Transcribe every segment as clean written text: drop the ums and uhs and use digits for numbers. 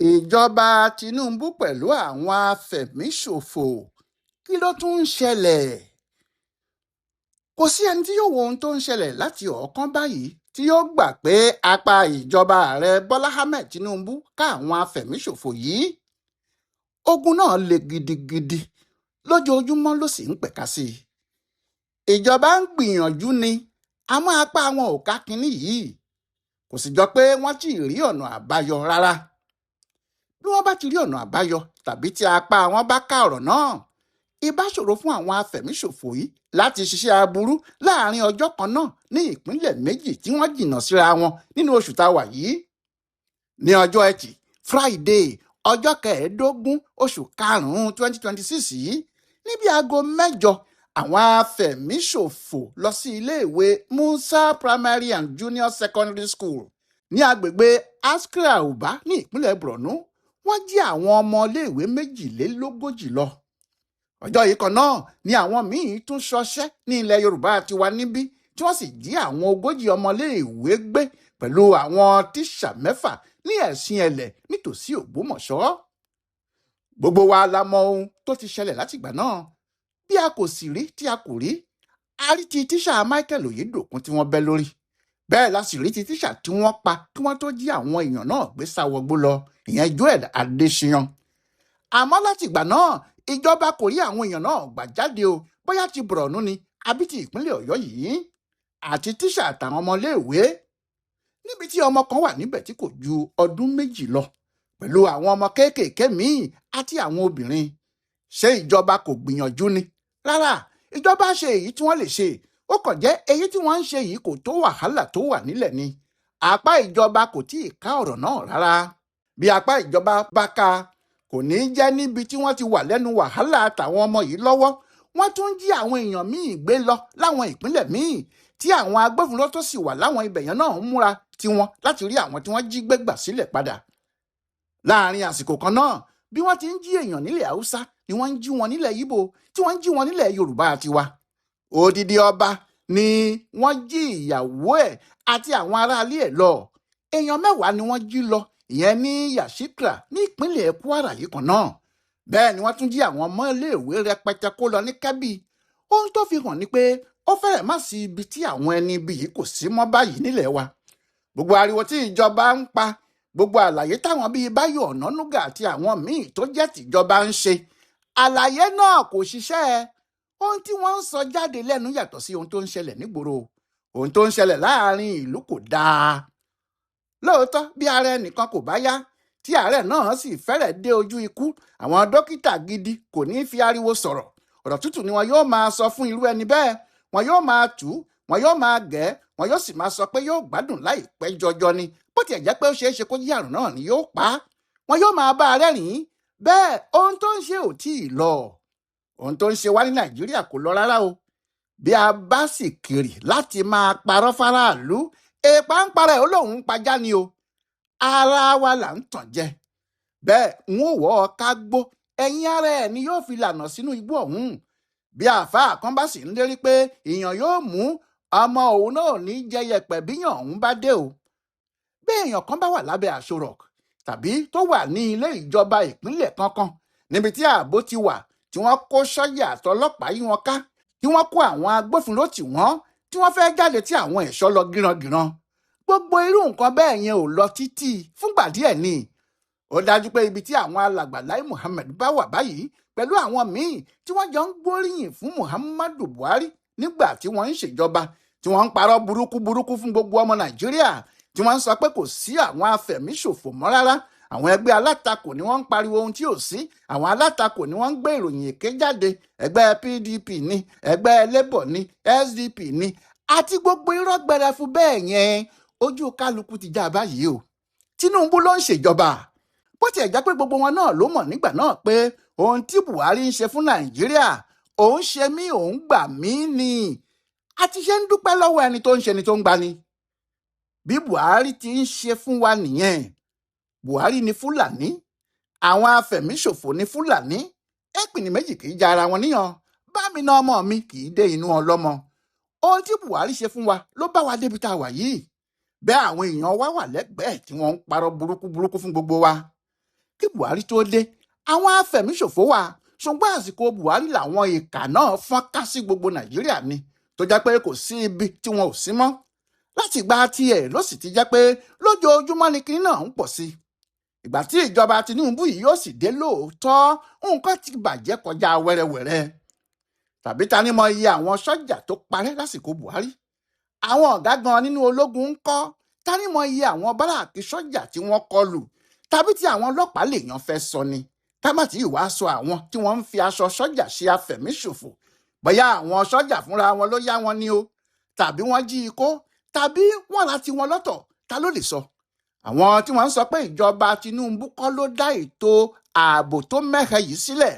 ìjọba Tinubu pẹ̀lú àwọn afẹ̀míṣòfò kí ló tún ń ṣẹlẹ̀? Kò sí ẹni tí yóò wo ohun tó ń ṣẹlẹ̀ láti ọ̀ọ́kán báyìí tí yóò gbà pé apá ìjọba ààrẹ Bọ́lá Ahmed Tinubu ká àwọn afẹ̀míṣòfò yìí. Ogun náà le gidigidi, lójoojúmọ́ ló sì ń pẹ̀ka sí i. Ìjọba ń gbìyànjú ni, àmọ́ apá wọn ò ká kinní yìí. Kò sì jọ pé wọ́n ti rí ọ̀nà àbáyọ rárá. Bí wọ́n bá ti rí ọ̀nà àbáyọ tàbí tí apá wọn bá ká ọ̀rọ̀ náà, ìbá ṣòro fún àwọn afẹ̀míṣòfò yìí láti ṣiṣẹ́ aburú láàrin ọjọ́ kan náà ní ìpínlẹ̀ méjì tí wọ́n jìnnà síra wọn nínú oṣù tá a wà yìí. Ní ọjọ́ Ẹtì Friday ọjọ́ 15 oṣù karùn-ún 2026 yìí, níbi aago 8, àwọn afẹ̀míṣòfò lọ sí iléèwé Musa Primary and Junior Secondary School ní agbègbè Askira Uba ní ìpínlẹ̀ Borno. Wọ́n jí àwọn ọmọ iléèwé 42 lọ. Ọjọ́ yìí kan náà ni àwọn míì tún ṣọṣẹ́ ní ilẹ̀ Yorùbá tiwa níbí tí wọ́n sì jí àwọn 40 ọmọléèwé gbé pẹ̀lú àwọn tíṣà 6 ní ẹ̀sìn ẹ̀lẹ̀ nítòsí Ògbómọ̀ṣọ́. Gbogbo wa la mọ ohun tó ti ṣẹlẹ̀ látìgbà náà. Bí a kò sì rí tí a kò rí, a rí ti tíṣà Michael Oyedokun tí wọ́n bẹ́ lórí. Bẹ́ẹ̀ la sì rí ti tíṣà tí wọ́n pa kí wọ́n tó jí àwọn èèyàn náà gbé sá wọgbó lọ, ìyẹn Joel Adéṣíyàn. Àmọ́ látìgbà náà ìjọba kò rí àwọn èèyàn náà gbà jáde o, bóyá ti Borno ni àbí ti ìpínlẹ̀ Ọ̀yọ́ yìí. Àti tíṣà àtàwọn ọmọléèwé, níbi tí ọmọ kan wà níbẹ̀ tí kò ju ọdún 2 lọ pẹ̀lú àwọn ọmọ kéékèèké míì àti àwọn obìnrin. Ṣé ìjọba kò gbìyànjú ni? Rárá, ìjọba ṣe èyí tí wọ́n lè ṣe. Ó kàn jẹ́ èyí tí wọ́n ń ṣe yìí kò tó wàhálà tó wà nílẹ̀ ni. Apá ìjọba kò tíì ká ọ̀rọ̀ náà rárá. Bí apá ìjọba bá ká, kò ní jẹ́ níbi tí wọ́n ti wà lẹ́nu wàhálà àtàwọn ọmọ yìí lọ́wọ́. Wọ́n tún jí àwọn èèyàn míì gbé lọ láwọn ìpínlẹ̀ míì tí àwọn agbófinró tó sì wà láwọn ibẹ̀ yẹn náà ń múra tiwọn láti rí àwọn tí wọ́n jí gbé gbà sílẹ̀ padà. Láàárín àsìkò kan náà, bí wọ́n ti ń jí èèyàn nílẹ̀ Haúsá ni wọ́n ń jí wọn nílẹ̀ Ìgbò, tí wọ́n ń jí wọn nílẹ̀ Yorùbá tiwa. Odidi ọba ni wọ́n jí ìyàwó ẹ̀ àti àwọn aráalé ẹ̀ lọ. Èèyàn 10 ni wọ́n jí lọ, ìyẹn ní Yashikra ní ìpínlẹ̀ Kwara yìí kan náà. Bẹ́ẹ̀ ni wọ́n tún jí àwọn ọmọ iléèwé rẹpẹtẹ kó lọ ní Kẹ́bì. Ohun tó fi hàn ni pé ó fẹ́rẹ̀ má sí ibi tí àwọn ẹni ibi yìí kò sí mọ́ báyìí nílẹ̀ wa. Gbogbo ariwo tí ìjọba ń pa, gbogbo àlàyé táwọn bíi Báyọ̀ Ọ̀nànúgà àti àwọn míì tó jẹ́ tìjọba ń ṣe, àlàyé náà kò ṣiṣẹ́. Ohun tí wọ́n ń sọ jáde lẹ́nu yàtọ̀ sí ohun tó ń ṣẹlẹ̀ nígboro. Ohun tó ń ṣẹlẹ̀ láàárín ìlú kò dáa. Lóòótọ́ bí ara ẹnìkan kò bá yá, tí àárẹ̀ náà sì fẹ́rẹ̀ dé ojú ikú, àwọn dókítà gidi kò ní fi ariwo sọ̀rọ̀. Ọ̀rọ̀ tútù ni wọn yóò máa sọ fún irú ẹni bẹ́ẹ̀. Wọn yóò máa tù ú, wọn yóò máa gẹ̀ ẹ́, wọn yóò sì máa sọ pé yóò gbádùn láìpẹ́ jọjọ ni, bó tiẹ̀ jẹ́ pé ó ṣeé ṣe kó jí àrùn náà ni yóò pa á. Wọn yóò máa bá a rẹ́rìn-ín. Bẹ́ẹ̀ ohun tó ń ṣe ò tíì lọ. Ohun tó ń ṣe wá ní Nàìjíríà kò lọ rárá o. Bí a bá sì kiri láti máa parọ́ fáráàlú, èèpà ń para ẹ̀ ó lóun ń pajá ni o. Ara wa là ń tàn jẹ. Bẹ́ẹ̀ n ó wọ́ ọ ká gbó, ẹ̀yìn ara ẹ̀ ni yóò fi lànà sínú igbó ọ̀hún. Bí àáfàá kan bá sì ń lérí pé ìyàn yóò mú ọmọ òun náà ní jẹyẹpẹ̀ bíyàn ọ̀hún bá dé o. Bí èèyàn kan bá wà lábẹ́ Aṣọ Rock tàbí tó wà ní ilé ìjọba ìpínlẹ̀ kankan níbi tí ààbò ti wà, tí wọ́n kó sọ́jà àtọlọ́pàá yí wọn ká, tí wọ́n kó àwọn agbófinró tì wọ́n, tí wọ́n fẹ́ jáde tí àwọn ẹ̀ṣọ́ lọ gírangiran. Gbogbo irú nǹkan bẹ́ẹ̀ yẹn ò lọ títí fúngbà díẹ̀ ni. Ó dájú pé ibi tí àwọn alàgbà Lai Muhammed bá wà báyìí pẹ̀lú àwọn míì tí wọ́n jọ ń gbóríyìn fún Muhammadu Buhari nígbà tí wọ́n ń ṣèjọba, tí wọ́n ń parọ́ burúkú fún gbogbo ọmọ Nàìjíríà, tí wọ́n ń sọ pé kò sí àwọn afẹ̀míṣòfò mọ́ rárá. Àwọn ẹgbẹ́ alátakò ni wọ́n ń pariwo ohun tí ò sí. Àwọn alátakò ni wọ́n ń gbé ìròyìn èké jáde. Ẹgbẹ́ PDP ni, ẹgbẹ́ Labour ni, SDP ni, àti gbogbo irọ́ gbẹrẹfu bẹ́ẹ̀ yẹn. Ojú kálukú ti já báyìí o. Tinubu ló ń ṣèjọba. Bó tiẹ̀ jẹ́ pé gbogbo wọn náà ló mọ̀ nígbà náà pé ohun tí Buhari ń ṣe fún Nàìjíríà, òun ṣe mí, òun gbà mí ni. A ti ṣe ń dúpẹ́ lọ́wọ́ ẹni tó ń ṣe ni tó ń gbani. Bí Buhari ti ń ṣe fún wa nìyẹn. Buhari ni Fúlàní, àwọn afẹ̀míṣòfò ni Fúlàní. Ẹ̀pìnì méjì kì í ja ara wọn níyàn. Bá mi na ọmọ mi kì í dé inú ọlọ́mọ. Ohun tí Buhari ṣe fún wa ló bá wa débi tá a wà yìí. Bẹ́ẹ̀ àwọn èèyàn wa wà lẹ́gbẹ̀ẹ́ tí wọ́n ń parọ́ burúkú fún gbogbo wa. kí Buhari tó dé àwọn afẹ̀míṣòfò wà, ṣùgbọ́n àsìkò Buhari làwọn ìkà náà fọ́n ká sí gbogbo Nàìjíríà ni, tó jẹ́ pé kò sí ibi tí wọn ò sí mọ́. Láti gba tiẹ̀ ló sì ti jẹ́ pé lójoojúmọ́ ni kinní náà ń pọ̀ sí. Ìgbà tí ìjọba Tinubu yìí yóò sì dé lóòótọ́, nǹkan ti bàjẹ́ kọjá wẹ́rẹ́wẹ́rẹ́. Tàbí ta ni mọ iye àwọn sọ́jà tó parẹ́ lásìkò Buhari? Àwọn ọ̀gá gan nínú ológun ń kọ́? Ta ni mọ iye àwọn báràkì sọ́jà tí wọ́n kọlù? Tàbí tí àwọn ọlọ́pàá lèèyàn fẹ́ sọ ni? Ká má tí ì wá sọ àwọn tí wọ́n ń fi aṣọ sọ́jà ṣe afẹ̀míṣòfò. Bóyá àwọn sọ́jà fúnra wọn ló yá wọn ni o, tàbí wọ́n jí i kó, tàbí wọ́n ra tiwọn lọ́tọ̀, ta ló lè sọ? Àwọn tí wọ́n ń sọ pé ìjọba Tinubu kọ́ ló dá ètò ààbò tó mẹ́hẹ yìí sílẹ̀.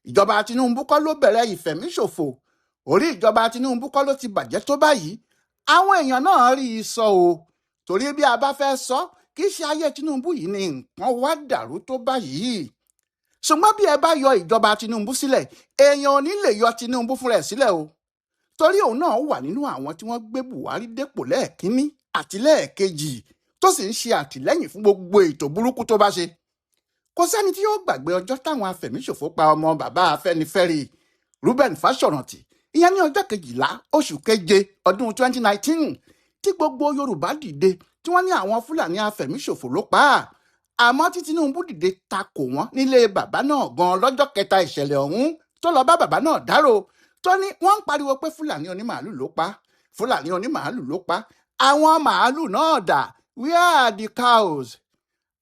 Ìjọba Tinubu kọ́ ló bẹ̀rẹ̀ ìfẹ̀míṣòfò. Orí ìjọba Tinubu kọ́ ló ti bàjẹ́ tó báyìí. Àwọn èèyàn náà rí i sọ o. Torí bí a bá fẹ́ sọ, kì í ṣe ayé Tinubu yìí ni nǹkan wá dàrú tó báyìí. Ṣùgbọ́n bí ẹ bá yọ ìjọba Tinubu sílẹ̀, èèyàn ò ní lè yọ Tinubu fúnra ẹ̀ sílẹ̀ o. Torí òun náà wà nínú àwọn tí wọ́n gbé Buhari dépò lẹ́ẹ̀kínní àti lẹ́ẹ̀kejì, tó sì ń ṣe àtìlẹ́yìn fún gbogbo ètò burúkú tó bá ṣe. Kò sẹ́ni tí yóò gbàgbé ọjọ́ táwọn afẹ̀míṣòfò pa ọmọ bàbá Afẹ́nifẹ́re Reuben Fáṣọ̀rántì, ìyẹn ní ọjọ́ 12 oṣù keje ọdún 2019, tí gbogbo Yorùbá dìde tí wọ́n ní àwọn Fúlàní afẹ̀míṣòfò ló pa á. Àmọ́ tí Tinubu dìde takò wọ́n nílé bàbá náà gan lọ́jọ́ kẹta ìṣẹ̀lẹ̀ ọ̀hún, tó lọ bá bàbá náà dárò, tó ní wọ́n ń pariwo pé Fúlàní onímàálù ló pa, Fúlàní onímàálù ló pa. Àwọn màálù náà dà? Where are the cows?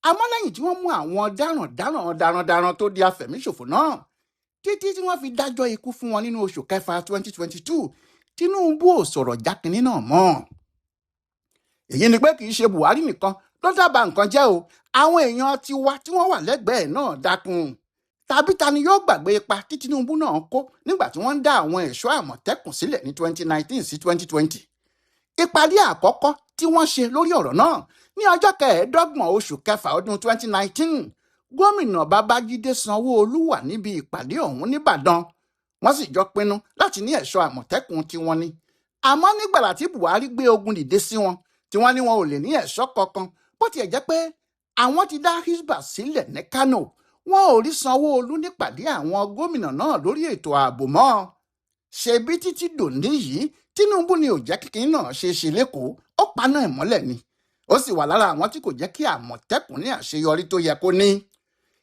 Àmọ́ lẹ́yìn tí wọ́n mú àwọn darandaran tó di afẹ̀míṣòfò náà, títí tí wọ́n fi dájọ́ ikú fún wọn nínú oṣù kẹfà 2022, Tinubu ò sọ̀rọ̀ jákínní náà mọ́. Èyí ni pé kì í ṣe Buhari nìkan ló dábàá nǹkan jẹ́ o, àwọn èèyàn tiwa tí wọ́n wà lẹ́gbẹ̀ẹ́ náà dákun. Tàbí ta ni yóò gbàgbé ipa tí Tinubu náà kó nígbà tí wọ́n ń dá àwọn ẹ̀ṣọ́ àmọ̀tẹ́kùn sílẹ̀ ní 2019 sí 2020. Ìpàdé àkọ́kọ́ tí wọ́n ṣe lórí ọ̀rọ̀ náà ní ọjọ́ 25 oṣù kẹfà ọdún 2019, gómìnà Babájídé Sanwó-Olú wà níbi ìpàdé ọ̀hún nìbàdàn. Wọ́n sì jọ pinnu láti ní ẹ̀ṣọ́ àmọ̀tẹ́kùn tiwọn ni. Àmọ́ nígbàrà tí Buhari gbé ogun dìde sí wọn, tí wọ́n ní wọn ò lè ní ẹ̀ṣọ́ kankan, bó tiẹ̀ jẹ́ pé àwọn ti dá Hisbah sílẹ̀ ní Kano, wọn ò rí Sanwó-Olú nípàdé àwọn gómìnà náà lórí ètò ààbò mọ́. Ṣebí títí dòní yìí Tinubu ni ò jẹ́ kíkín náà ṣe lẹ́kọ̀ọ́, ó paná ẹ̀ mọ́lẹ̀ ni. Ó sì wà lára àwọn tí kò jẹ́ kí àmọ̀tẹ́kùn ní àṣeyọrí tó yẹ kó ní.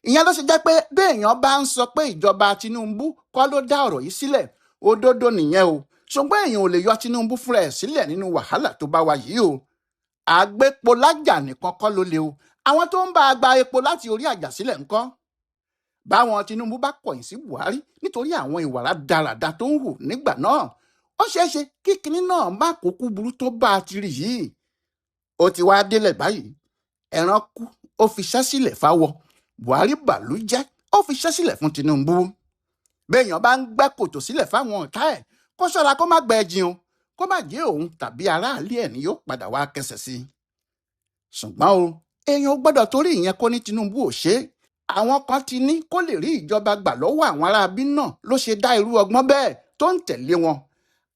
Ìyẹn ló ṣe jẹ́ pé béèyàn bá ń sọ pé ìjọba Tinubu kọ́ ló dá ọ̀rọ̀ yìí sílẹ̀, òdodo nìyẹn o. Ṣùgbọ́n èèyàn ò lè yọ Tinubu fúnra ẹ̀ sílẹ̀ nínú wàhálà tó bá wà yìí o. Àgbépo lájà nìkan kọ́ ló le o. Àwọn tó ń bá a gba epo láti orí àjà sílẹ̀ ńkọ́? Báwọn Tinubu bá kọ̀yìn sí Buhari nítorí àwọn ìwà rádaràda tó ń hù nígbà náà, ó ṣeéṣe kí kinní náà má kúkú burú tó bá a ti rí yìí. Ó ti wá délẹ̀ báyìí, ẹran kú ó fi ṣẹ́ sílẹ̀ fáwọ, Buhari bàlú jẹ́ ó fi ṣẹ́ sílẹ̀ fún Tinubu. Béèyàn bá ń gbẹ́ kòtò sílẹ̀ fáwọn ọ̀tá ẹ̀, kó ṣọ́ra kó má gbẹ́ jìn o, kó má jẹ́ òun tàbí aráàlú ẹ̀ ni yóò padà wá kẹsẹ̀ sí. Ṣùgbọ́n o, èèyàn ò gbọ́dọ̀ torí ìyẹn kó ní Tinubu ò ṣe é. Àwọn kan ti ní kó lè rí ìjọba gbà lọ́wọ́ àwọn aráabí náà ló ṣe dá irú ọgbọ́n bẹ́ẹ̀ tó ń tẹ̀lé wọn.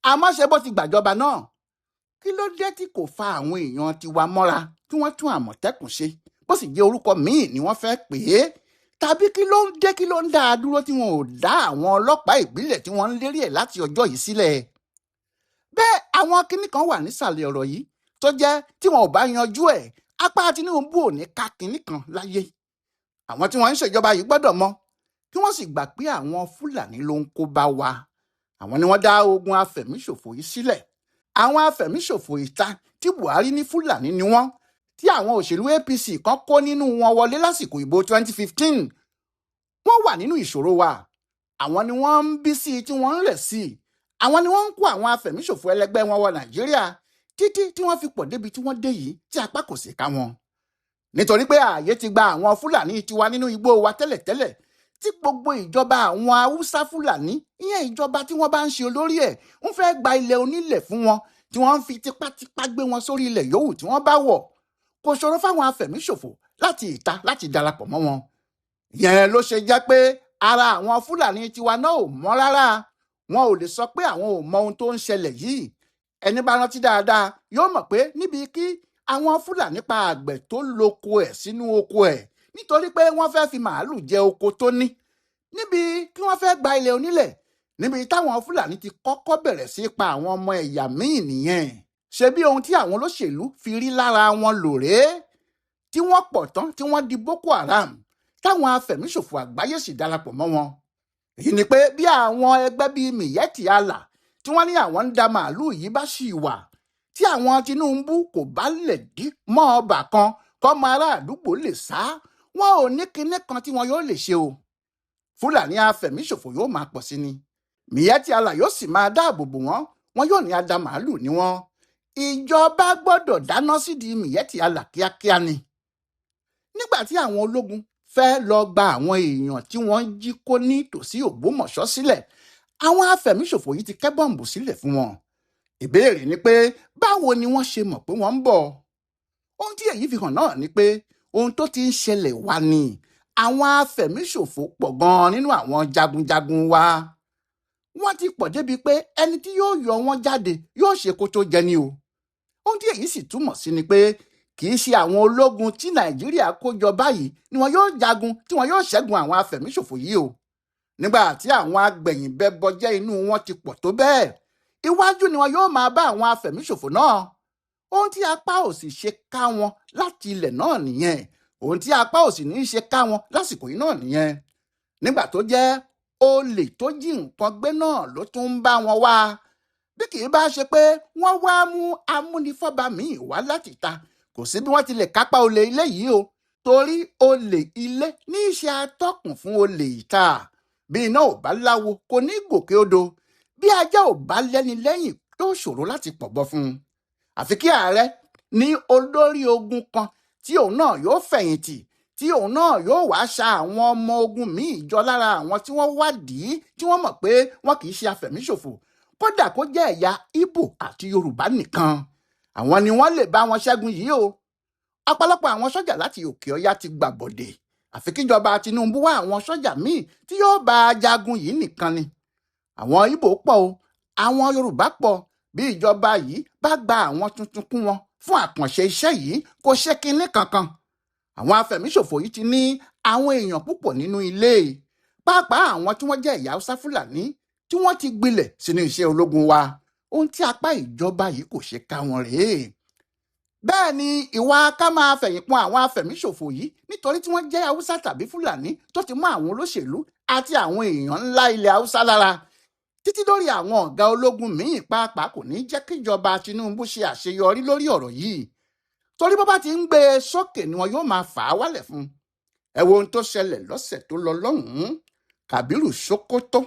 Àmọ́ ṣe bó ti gbàjọba náà, kí ló dé tí kò fa àwọn èèyàn tiwa mọ́ra kí wọ́n tún àmọ̀tẹ́kùn ṣe, bó sì jẹ́ orúkọ míì ni wọ́n fẹ́ pè é? Tàbí kí ló ń dé kí ló ń dá a dúró tí wọn ò dá àwọn ọlọ́pàá ìbílẹ̀ tí wọ́n ń lérí ẹ̀ láti ọjọ́ yìí sílẹ̀? Bẹ́ẹ̀ àwọn kinní kan wà nísàlẹ̀ ọ̀rọ̀ yìí tó jẹ́ tí wọn ò bá yanjú ẹ̀, apá Tinubu ò ní ká kinní kan láyé. Àwọn tí wọ́n ń ṣèjọba yìí gbọ́dọ̀ mọ̀ kí wọ́n sì gbà pé àwọn Fúlàní ló ń kó bá wa. Àwọn ni wọ́n dá ogun afẹ̀míṣòfò yìí sílẹ̀. Àwọn afẹ̀míṣòfò ìta tí Buhari ní Fúlàní ni wọ́n, tí àwọn òṣèlú APC kan kó nínú wọn wọlé lásìkò ìbò 2015. Wọ́n wà nínú ìṣòro wa. Àwọn ni wọ́n ń bí sí tí wọ́n ń rẹ̀ sí. Àwọn ni wọ́n ń kó àwọn afẹ̀míṣòfò ẹlẹgbẹ́ wọn wọ Nàìjíríà títí tí wọ́n fi pọ̀ débi tí wọ́n dé yìí tí apá kò sì ká wọn. Nítorí pé ààyè ti gba àwọn Fúlàní tiwa nínú igbó wa tẹ́lẹ̀tẹ́lẹ̀, tí gbogbo ìjọba àwọn Haúsá Fúlàní, ìyẹn ìjọba tí wọ́n bá ń ṣe olórí ẹ̀, ń fẹ́ gba ilẹ̀ onílẹ̀ fún wọn, tí wọ́n ń fi tipátipá gbé wọn sórí ilẹ̀ yòówù tí wọ́n bá wọ̀. Kò ṣòro fáwọn afẹ̀míṣòfò láti ìta láti darapọ̀ mọ́ wọn. Ìyẹn ló ṣe jẹ́ pé ara àwọn Fúlàní tiwa náà ò mọ́ rárá. Wọn ò lè sọ pé àwọn ò mọ ohun tó ń ṣẹlẹ̀ yìí. Ẹni bá rántí dáadáa yóò mọ̀ pé níbi kí àwọn Fúlàní pa àgbẹ̀ tó loko ẹ̀ sínú oko ẹ̀ nítorí pé wọ́n fẹ́ fi màálù jẹ oko tó ní níbi kí wọ́n fẹ́ gba ilẹ̀ onílẹ̀ níbi táwọn Fúlàní ti kọ́kọ́ bẹ̀rẹ̀ sí pa àwọn ọmọ ẹ̀yà míì nìyẹn. ṣe bí ohun tí àwọn olóṣèlú fi rí lára wọn lò rèé tí wọ́n pọ̀ tán tí wọ́n di Boko Haram táwọn afẹ̀míṣòfò àgbáyé sì darapọ̀ mọ́ wọn. èyí ni pé bí àwọn ẹgbẹ́ bíi Miyetti Allah tí wọ́n ní àwọn ń da màálù yìí bá ṣì wà tí àwọn Tinubu kò bá lè dí mọ́ ọbà kan kọ́mọ ará àdúgbò lè sá wọn ò ní kinní kan tí wọn yóò lè ṣe o. Fúlàní afẹ̀míṣòfò yóò máa pọ̀ sí ni. Miyetti Allah yóò sì máa dáàbò bò wọ́n, wọn yóò ní ada màálù ní wọn. Ìjọba gbọ́dọ̀ dáná sídìí Miyetti Allah kíákíá ni. Nígbà tí àwọn ológun fẹ́ lọ gba àwọn èèyàn tí wọ́n jí kó ní tòsí Ògbómọ̀ṣọ́ sílẹ̀, àwọn afẹ̀míṣòfò yìí ti kẹ́ bọ́ǹbù sílẹ̀ fún wọn. Ìbéèrè ni pé báwo ni wọ́n ṣe mọ̀ pé wọ́n ń bọ̀? Ohun tí èyí fi hàn náà ni pé ohun tó ti ń ṣẹlẹ̀ wá ni àwọn afẹ̀míṣòfò pọ̀ gan-an nínú àwọn jagunjagun wa. Wọ́n ti pọ̀ débi pé ẹni tí yóò yọ wọ́n jáde yóò ṣe kó tó jẹ ni o. Ohun tí èyí sì túmọ̀ sí ni pé kì í ṣe àwọn ológun tí Nàìjíríà kó jọ báyìí ni wọn yóò jagun tí wọn yóò ṣẹ́gun àwọn afẹ̀míṣòfò yìí o. Nígbà tí àwọn agbẹ̀yìnbẹbọjẹ́ inú wọn ti pọ̀ tó bẹ́ẹ̀, iwájú ni wọn yóò máa bá àwọn afẹ̀míṣòfò náà. Ohun tí apá ò sì ṣe ká wọn láti ilẹ̀ náà nìyẹn. Ohun tí apá ò sì ní í ṣe ká wọn lásìkò yìí náà nìyẹn. Nígbà tó jẹ́ olè tó jí nǹkan gbé náà ló tún ń bá wọn wá. Bí kì í bá ṣe pé wọ́n wá mú amúnifọ́ba míì wá láti ta, kò sí bí wọ́n ti lè kápá olè ilé yìí o. Torí olè ilé ní í ṣe atọ́kùn fún olè ìta. Bí iná ò bá láwo kò ní gòkè odò. Bí ajá ò bá lẹ́ni lẹ́yìn yóò ṣòro láti pọ̀bọ fún un. Àfi kí ààrẹ ní olórí ogun kan tí òun náà yóò fẹ̀yìntì tí òun náà yóò wá ṣa àwọn ọmọ ogun míì jọ lára àwọn tí wọ́n wádìí tí wọ́n mọ̀ pé wọ́n kì í ṣe afẹ̀míṣòfò, kódà kó jẹ́ ẹ̀yà Ìgbò àti Yorùbá nìkan. Àwọn ni wọ́n lè bá wọn ṣẹ́gun yìí o. Ọ̀pọ̀lọpọ̀ àwọn sọ́jà láti òkè ọya ti gbàbọ̀dè. Àfi kíjọba Tinubu wá àwọn sọ́jà míì tí yóò bá a jagun yìí nìkan ni. Àwọn Ìgbò pọ̀ o, àwọn Yorùbá pọ̀. Bí ìjọba yìí bá gba àwọn tuntun kún wọn fún àkànṣe iṣẹ́ yìí kò ṣe kinní kankan. Àwọn afẹ̀míṣòfò yìí ti ní àwọn èèyàn púpọ̀ nínú ilé, pàápàá àwọn tí wọ́n jẹ́ ẹ̀yà Haúsá Fúlàní tí wọ́n ti gbilẹ̀ sínú iṣẹ́ ológun wa. Ohun tí apá ìjọba yìí kò ṣe ká wọn rèé. Bẹ́ẹ̀ ni ìwà ká máa fẹ̀yìn pọn àwọn afẹ̀míṣòfò yìí nítorí tí wọ́n jẹ́ Haúsá tàbí Fúlàní tó ti mú àwọn olóṣèlú àti àwọn èèyàn ńlá ilẹ̀ Haúsá lára. Títí dórí àwọn ọ̀gá ológun míì pàápàá kò ní jẹ́ kíjọba Tinubu ṣe àṣeyọrí lórí ọ̀rọ̀ yìí. Torí bó bá ti ń gbé e sókè ni wọn yóò máa fà á wálẹ̀ fún un. Ẹ wo ohun tó ṣẹlẹ̀ lọ́sẹ̀ tó lọ lọ́hùn-ún. Kàbírù Sókótó,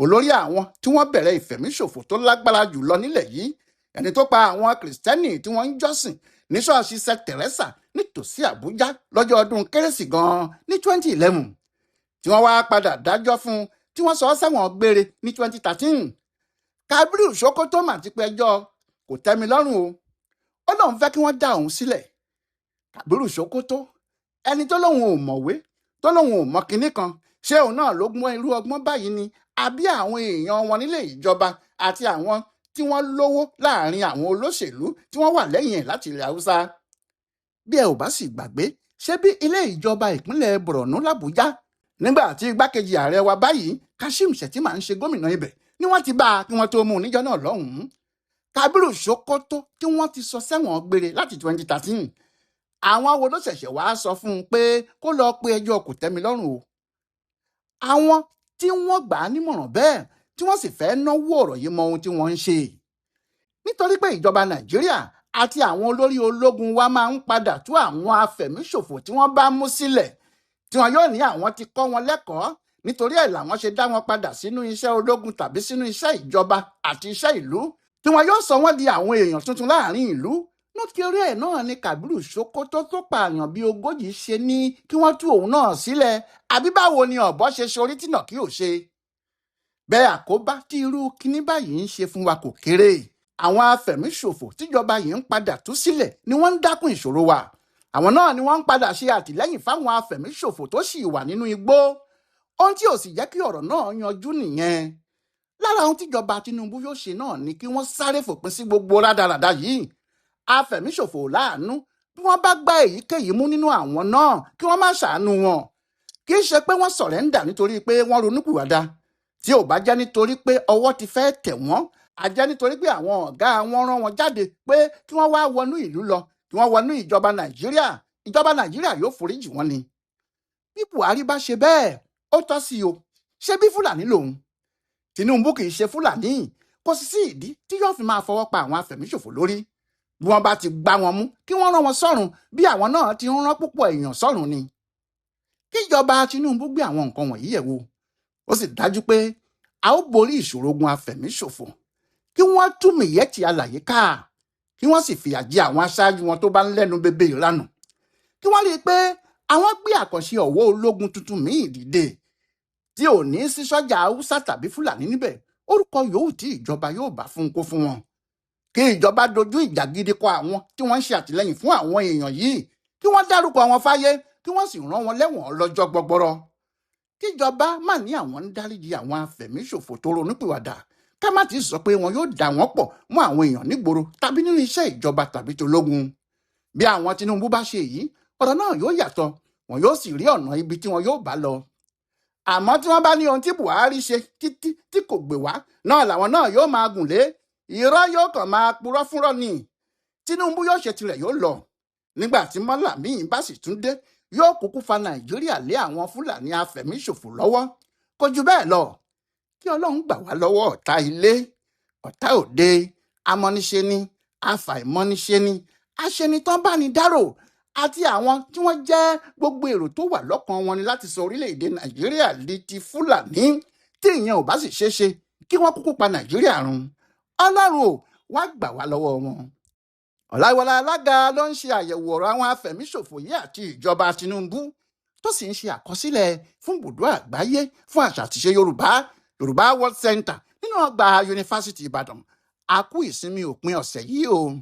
olórí àwọn tí wọ́n bẹ̀rẹ̀ ìfẹ̀míṣòfò tó lágbára jù lọ nílẹ̀ yìí, ẹni tó pa àwọn Kìrìsìtẹ́nì tí wọ́n ń jọ́sìn ní ṣọ́ọ̀ṣì St. Teresa nítòsí Àbújá lọ́jọ́ ọdún Kérésì gan-an ní 2011, tí wọ́n wá padà dájọ́ fún un tí wọ́n sọ ọ́ sẹ́wọ̀n gbére ní 2013. Kàbírù Sókótó mà ti pẹjọ́ kò tẹ́mi lọ́rùn o. Ó lóun fẹ́ kí wọ́n dá òun sílẹ̀. Kàbírù Sókótó, ẹni tó lóun ò mọ̀wé tó lóun ò mọ kinní kan, ṣé òun náà ló gbọ́n irú ọgbọ́n báyìí ni àbí àwọn èèyàn wọn nílé ìjọba àti àwọn tí wọ́n lówó láàrin àwọn olóṣèlú tí wọ́n wà lẹ́yìn ẹ̀ láti ilẹ̀ Haúsá? Bí ẹ ò bá sì gbàgbé, ṣé bí ilé ìjọba ìpínlẹ̀ Borno l'Àbújá nígbà tí igbákejì ààrẹ wa báyìí Kashim Shettima ń ṣe gómìnà ibẹ̀ ni wọ́n ti bá a kí wọ́n tó mú un níjọ́ náà lọ́hùn-ún. Kàbírù Sókótó tí wọ́n ti sọ sẹ́wọ̀n gbére láti 2013, àwọn wo ló ṣẹ̀ṣẹ̀ wá sọ fún un pé kó lọ pe ẹjọ́ kò tẹ́mi lọ́rùn o? Àwọn tí wọ́n gbà á nímọ̀ràn bẹ́ẹ̀ tí wọ́n sì fẹ́ náwó ọ̀rọ̀ yìí mọ ohun tí wọ́n ń ṣe. Nítorí pé ìjọba Nàìjíríà àti àwọn olórí ológun wa máa ń padà tú àwọn afẹ̀míṣòfò tí wọ́n bá mú sílẹ̀ tí wọn yóò ní àwọn ti kọ́ wọn lẹ́kọ̀ọ́, nítorí ẹ̀ làwọn ṣe dá wọn padà sínú iṣẹ́ ológun tàbí sínú iṣẹ́ ìjọba àti iṣẹ́ ìlú, tí wọn yóò sọ wọ́n di àwọn èèyàn tuntun láàrin ìlú. Nítorí ẹ̀ náà ni Kàbírù Sókótó tó pààyàn bíi 40 ṣe ní kí wọ́n tú òun náà sílẹ̀. Àbí báwo ni ọ̀bọ ṣe ṣorí tí nà kí ò ṣe? Bẹ́ẹ̀ àkóbá tí irú kíní báyìí ń ṣe fún wa kò kéré. Àwọn afẹ̀míṣòfò tíjọba yìí ń padà tú sílẹ̀ ni wọ́n ń dákún ìṣòro wa. Àwọn náà ni wọ́n ń padà ṣe àtìlẹ́yìn fáwọn afẹ̀míṣòfò tó sì wà nínú igbó. Ohun tí ò sì jẹ́ kí ọ̀rọ̀ náà yanjú nìyẹn. Lára ohun tíjọba Tinubu yóò ṣe náà ni kí wọ́n sáré fòpin sí gbogbo rádaràda yìí. Afẹ̀míṣòfò láàánú, bí wọ́n bá gbá èyíkéyìí mú nínú àwọn náà kí wọ́n má ṣàánú wọn. Kì í ṣe pé wọ́n sọ̀rẹ́ńdà nítorí pé wọ́n ronúpìwàdà. Tí ò bá jẹ́ nítorí pé ọwọ́ ti fẹ́ tẹ̀ wọ́n, a jẹ́ nítorí pé àwọn ọ̀gá wọn rán wọn jáde pé kí wọ́n wá wọnú ìlú lọ, kí wọ́n wọnú ìjọba Nàìjíríà yóò foríjì wọ́n ni. Bí Buhari bá ṣe bẹ́ẹ̀, ó tọ́ sí o. Ṣé bí Fúlàní lòun? Tinubu kì í ṣe Fúlàní, kò sì sí ìdí tí yóò fi máa fọwọ́ pa àwọn afẹ̀míṣòfò lórí. Bí wọ́n bá ti gbá wọn mú kí wọ́n rán wọn sọ́run bí àwọn náà ti ń rán púpọ̀ èèyàn sọ́run ni. Kíjọba Tinubu gbé àwọn nǹkan wọ̀nyí yẹ̀ wò. Ó sì dájú pé a ó borí ìṣòro ogun afẹ̀míṣòfò. Kí wọ́n tú Miyetti alàyè ká, kí wọ́n sì fìyà jẹ àwọn aṣáájú wọn tó bá ń lẹ́nu bèbè ìranù. Kí wọ́n rí i pé àwọn gbé àkànṣe ọ̀wọ́ ológun tuntun míì dìde tí ò ní sí sọ́jà Haúsá tàbí Fúlàní níbẹ̀. Orúkọ yòówù tí ìjọba yóò bá fún kó fún wọn. Kí ìjọba dojú ìjà gidi kọ àwọn tí wọ́n ń ṣe àtìlẹ́yìn fún àwọn èèyàn yìí, kí wọ́n dárúkọ wọn fáyé, kí wọ́n sì rán wọn lẹ́wọ̀n lọ́jọ́ gbọgbọrọ. Kíjọba má ní àwọn ń dáríjì àwọn afẹ̀míṣòfò tó ronúpìwàdà, ká má ti sọ pé wọn yóò dà wọ́n pọ̀ mọ́ àwọn èèyàn nígboro tàbí nínú iṣẹ́ ìjọba tàbí tológun. Bí àwọn Tinubu bá ṣe èyí, ọ̀rọ̀ náà yóò yàtọ̀, wọn yóò sì rí ọ̀nà ibi tí wọn yóò bá lọ. Àmọ́ tí wọ́n bá ní ohun tí Buhari ṣe títí tí kò gbè wá náà làwọn náà yóò máa gùn lé, irọ́ yóò kàn máa purọ́ fúnrọ́ ni. Tinubu yóò ṣe tirẹ̀ yóò lọ. Nígbà tí mọ́là míì bá sì tún dé, yóò kúkú fa Nàìjíríà lé àwọn Fúlàní afẹ̀míṣòfò lọ́wọ́. Kò jù bẹ́ẹ̀ lọ. Kí Ọlọ́run gbà wá lọ́wọ́ ọ̀tá ilé, ọ̀tá òde, amọ́niṣe ni, afàìmọ́niṣe ni, aṣenitán bá ní dárò, àti àwọn tí wọ́n jẹ́ gbogbo èrò tó wà lọ́kàn wọn ni láti sọ orílẹ̀-èdè Nàìjíríà di ti Fúlàní. Tí ìyẹn ò bá sì ṣeé ṣe, kí wọ́n kúkú pa Nàìjíríà run. Ọlọ́run ò wá gbà wá lọ́wọ́ wọn. Ọláyíwọlá alága ló ń ṣe àyẹ̀wò ọ̀rọ̀ àwọn afẹ̀míṣòfò yìí àti ìjọba Tinubu, tó sì ń ṣe àkọsílẹ̀ fún ibùdó àgbáyé fún àṣà àtiṣe Yorùbá World Center nínú ọgbà Yunifásítì Ìbàdàn. A kú ìsinmi òpin ọ̀sẹ̀ yìí o.